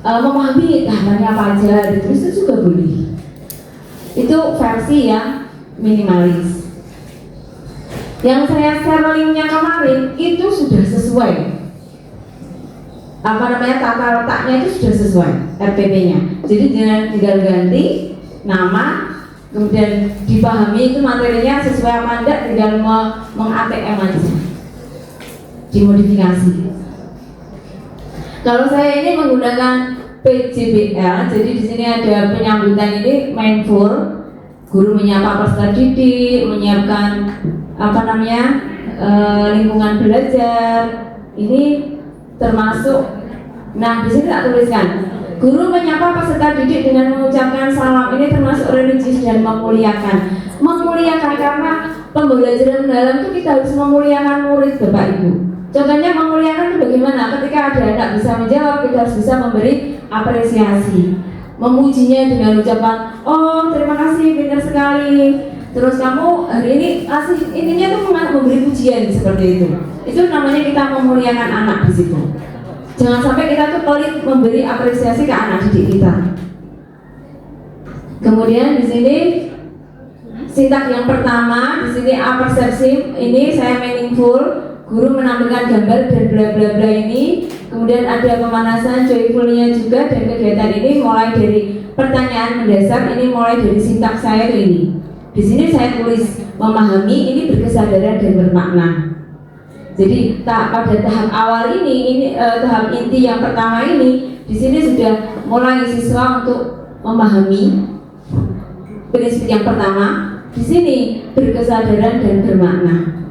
memahami tahapannya apa aja ditulis itu juga boleh. Itu versi yang minimalis. Yang saya share linknya kemarin itu sudah sesuai. Tata letaknya itu sudah sesuai RPP-nya. Jadi jangan tinggal ganti nama, kemudian dipahami itu materinya sesuai apa enggak, tinggal meng-ATM aja, dimodifikasi. Kalau saya ini menggunakan PJBL, jadi di sini ada penyambutan ini mindful. Guru menyapa peserta didik, menyiapkan lingkungan belajar. Ini termasuk, nah di sini tak tuliskan. Guru menyapa peserta didik dengan mengucapkan salam. Ini termasuk religius dan memuliakan. Memuliakan karena pembelajaran mendalam itu kita harus memuliakan murid, Bapak Ibu. Contohnya memuliakan itu bagaimana? Ketika ada anak bisa menjawab, kita harus bisa memberi apresiasi. Memujinya dengan ucapan, oh terima kasih, pintar sekali. Terus kamu hari ini kasih intinya tuh memberi pujian seperti itu. Itu namanya kita memuliakan anak di situ. Jangan sampai kita tuh pelit memberi apresiasi ke anak didik kita. Kemudian di sini sintak yang pertama, di sini apersepsi, ini saya meaningful. Guru menampilkan gambar dan bla bla bla ini. Kemudian ada pemanasan joyfulnya juga, dan kegiatan ini mulai dari pertanyaan mendasar. Ini mulai dari sintak saya ke ini. Di sini saya tulis memahami, ini berkesadaran dan bermakna. Jadi pada tahap awal ini tahap inti yang pertama ini, di sini sudah mulai siswa untuk memahami prinsip yang pertama. Di sini berkesadaran dan bermakna.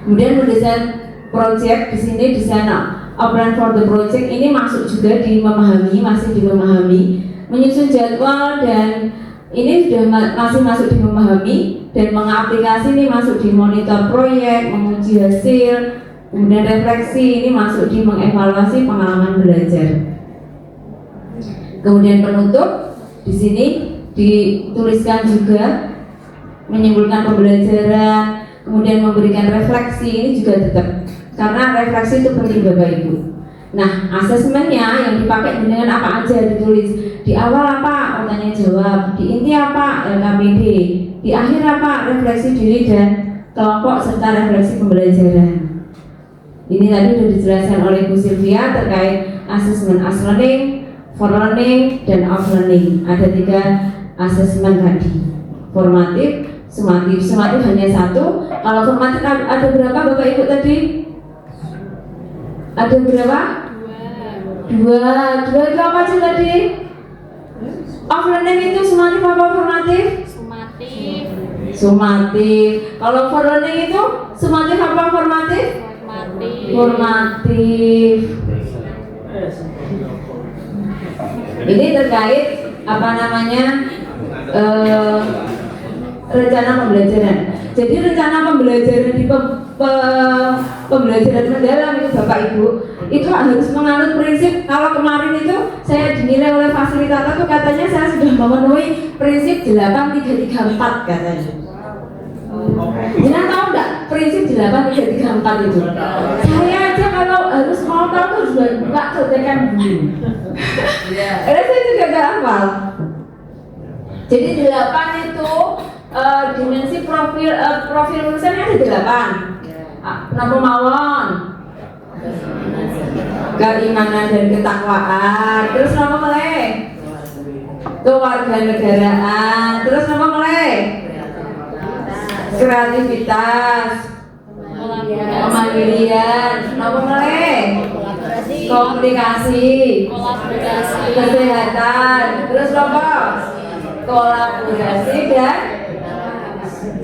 Kemudian mendesain project, di sini desain outline for the project ini masuk juga di memahami, masih di memahami. Menyusun jadwal dan ini sudah masih masuk di memahami, dan mengaplikasi ini masuk di monitor proyek, menguji hasil, kemudian refleksi ini masuk di mengevaluasi pengalaman belajar. Kemudian penutup di sini dituliskan juga menyimpulkan pembelajaran, kemudian memberikan refleksi, ini juga tetap karena refleksi itu penting Bapak Ibu. Nah, asesmennya yang dipakai dengan apa aja ditulis. Di awal apa? Tanya jawab. Di inti apa? LKPD. Di akhir apa? Refleksi diri dan kelompok serta refleksi pembelajaran. Ini tadi sudah dijelaskan oleh Bu Sylvia terkait asesmen as learning, for learning, dan off learning. Ada 3 asesmen tadi. Formatif, sumatif. Sumatif hanya 1. Kalau formatif ada berapa Bapak Ibu tadi? Ada berapa? 2 itu apa sih tadi? Off learning itu sumatif apa formatif? Sumatif. Sumatif. Kalau for learning itu sumatif apa formatif? Formatif. Ini terkait rencana pembelajaran. Jadi rencana pembelajaran di pembelajaran mendalam itu Bapak Ibu itu harus menganut prinsip. Kalau kemarin itu saya dinilai oleh fasilitator itu katanya saya sudah memenuhi prinsip 8334 katanya. Jangan tahu enggak prinsip 8334 itu? Saya aja kalau harus mau tahu harus buka contekan dulu. Saya juga gak hafal. Jadi 8 itu dimensi profil lulusan ada 8. Napa mawon? Keimanan dan ketakwaan. Terus napa meleh? Kewarganegaraan. Terus napa meleh? Kreativitas. Kemandirian. Napa meleh? Komunikasi. Kesehatan. Terus napa? Kolaborasi dan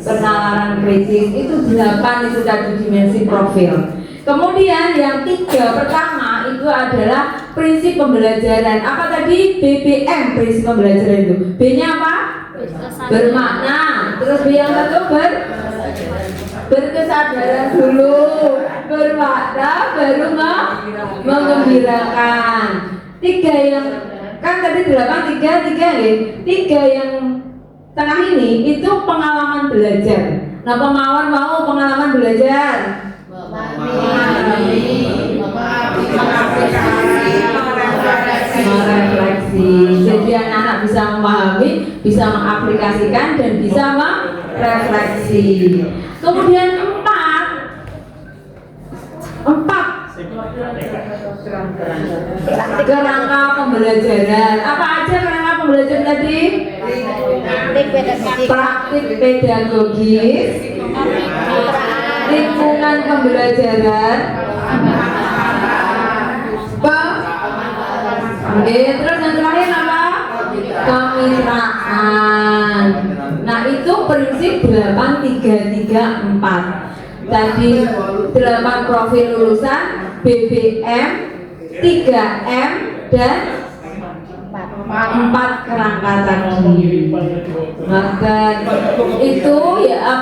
penalaran kritis. Itu 8 itu tadi dimensi profil. Kemudian yang 3 pertama itu adalah prinsip pembelajaran. Apa tadi? BBM, prinsip pembelajaran itu. B-nya apa? Bermakna. Terus B yang satu berkesadaran dulu, bermakna, baru mengembirakan. 3 yang kan tadi 8, 3 nih. 3 yang tengah ini itu pengalaman belajar. Nah, pemawan mau pengalaman belajar. Merefleksi. Jadi anak-anak bisa memahami, bisa mengaplikasikan dan bisa merefleksi. Kemudian 4 kerangka pembelajaran. Apa aja kerangka pembelajaran tadi? Praktik pedagogis, lingkungan pembelajaran, oke, terus yang terakhir apa? Kemitraan. Nah, itu prinsip 8, 3, 3, 4. Tadi 8 profil lulusan, BBM, 3M, dan 4 kerangka tadi. Maka itu ya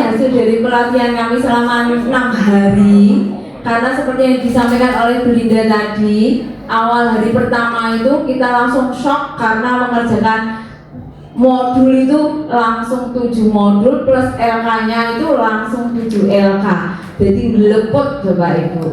hasil dari pelatihan kami selama 6 hari. Karena seperti yang disampaikan oleh Belinda tadi, awal hari pertama itu kita langsung shock karena mengerjakan modul itu langsung 7 modul plus LK-nya itu langsung 7 LK. Jadi melepot Bapak Ibu.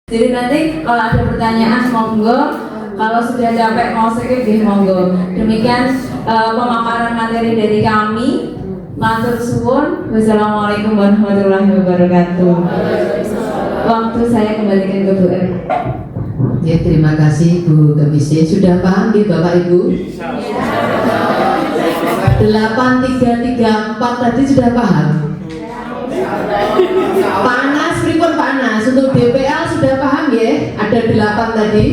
Jadi nanti kalau ada pertanyaan monggo, kalau sudah capek mau skip monggo. Demikian pemaparan materi dari kami. Matur suwun. Wassalamualaikum warahmatullahi wabarakatuh. Waktu saya kembalikan ke Bu M. Ya, terima kasih Bu Kebisin. Sudah paham ya Bapak Ibu? 8, 3, 3, 4 tadi sudah paham? Panas, pripun panas. Untuk DPL sudah paham ya? Ada 8 tadi.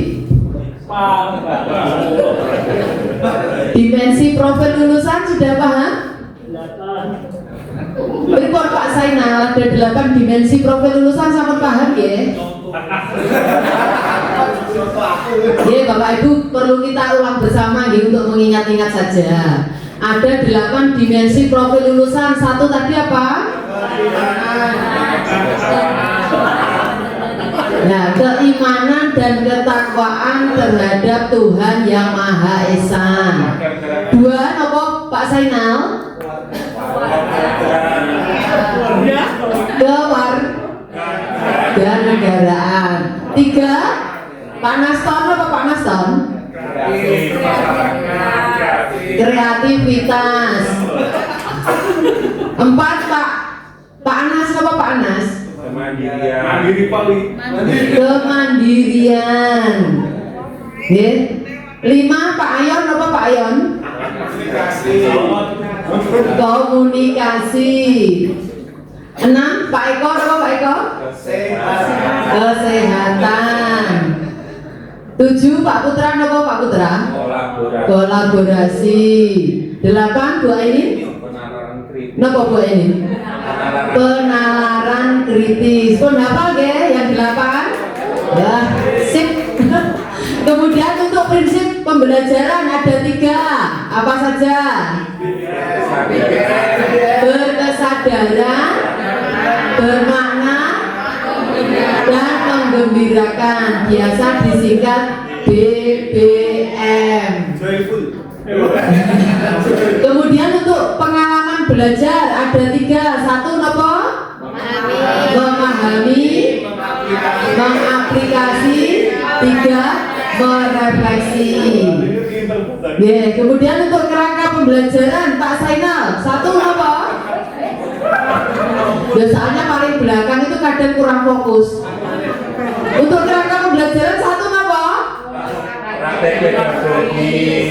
Dimensi profil lulusan sudah paham? Pripun Pak Sainal, ada 8 dimensi profil lulusan sama paham ya? Ya Bapak Ibu, perlu kita ulang bersama ya, untuk mengingat-ingat saja. Ada 8 dimensi profil lulusan. Satu tadi apa? Nah, keimanan dan ketakwaan terhadap Tuhan Yang Maha Esa. 2 apa Pak Sainal? Kewarganegaraan. 3 Pak Naston apa Pak Naston? Kreativitas. 4 Pak Anas apa Pak Anas? Kemandirian. Ya. 5 Pak Ayon apa Pak Ayon? Komunikasi. 6 Pak Eko apa Pak Eko? Kesehatan. 7 Pak Putra apa Pak Putra? Kolaborasi. 8 Bu Ainin? Napa Bu Ainin? Penalaran kritis. Pun hafal ya yang 8? Ya, sip. Kemudian untuk prinsip pembelajaran ada 3. Apa saja? Berkesadaran, bermakna, dan menggembirakan. Biasa disingkat BBM. Kemudian untuk pengalaman belajar ada 3. 1 apa? Memahami, mengaplikasi, 3 merefleksi. Kemudian untuk kerangka pembelajaran Pak Sainal, 1 apa? Biasanya paling belakang itu kadang kurang fokus. Untuk kerangka pembelajaran 1 apa?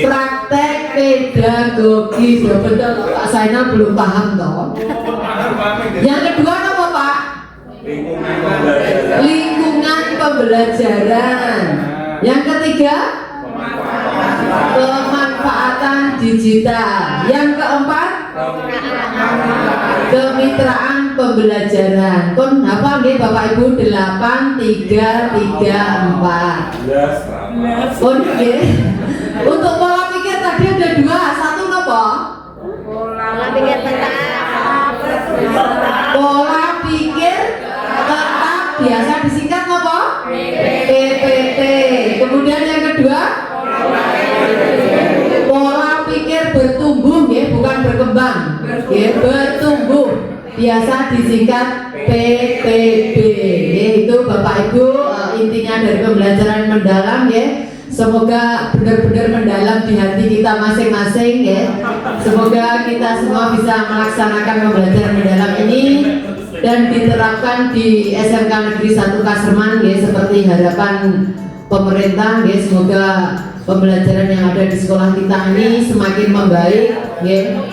Praktek pedagogis. Ya betul, Pak Sainal belum paham toh. Yang kedua apa Pak? Lingkungan pembelajaran. Yang ketiga, pemanfaatan digital. Yang keempat, kemitraan pembelajaran. Kon apa nggih Bapak Ibu? 8, 3, 3, 4. Kon nggih. Untuk pola pikir tadi ada 2. 1 napa? Pola pikir tetap. Pola pikir tetap, biasa disingkat apa? PPT. Kemudian yang kedua, pola pikir bertumbuh, ya, bukan berkembang, ya, bertumbuh, biasa disingkat PTB. Ya, itu Bapak Ibu intinya dari pembelajaran mendalam, ya. Semoga benar-benar mendalam di hati kita masing-masing, ya. Semoga kita semua bisa melaksanakan pembelajaran mendalam ini dan diterapkan di SMK Negeri 1 Kaserman, ya, seperti harapan pemerintah, ya. Semoga pembelajaran yang ada di sekolah kita ini semakin membaik, ya.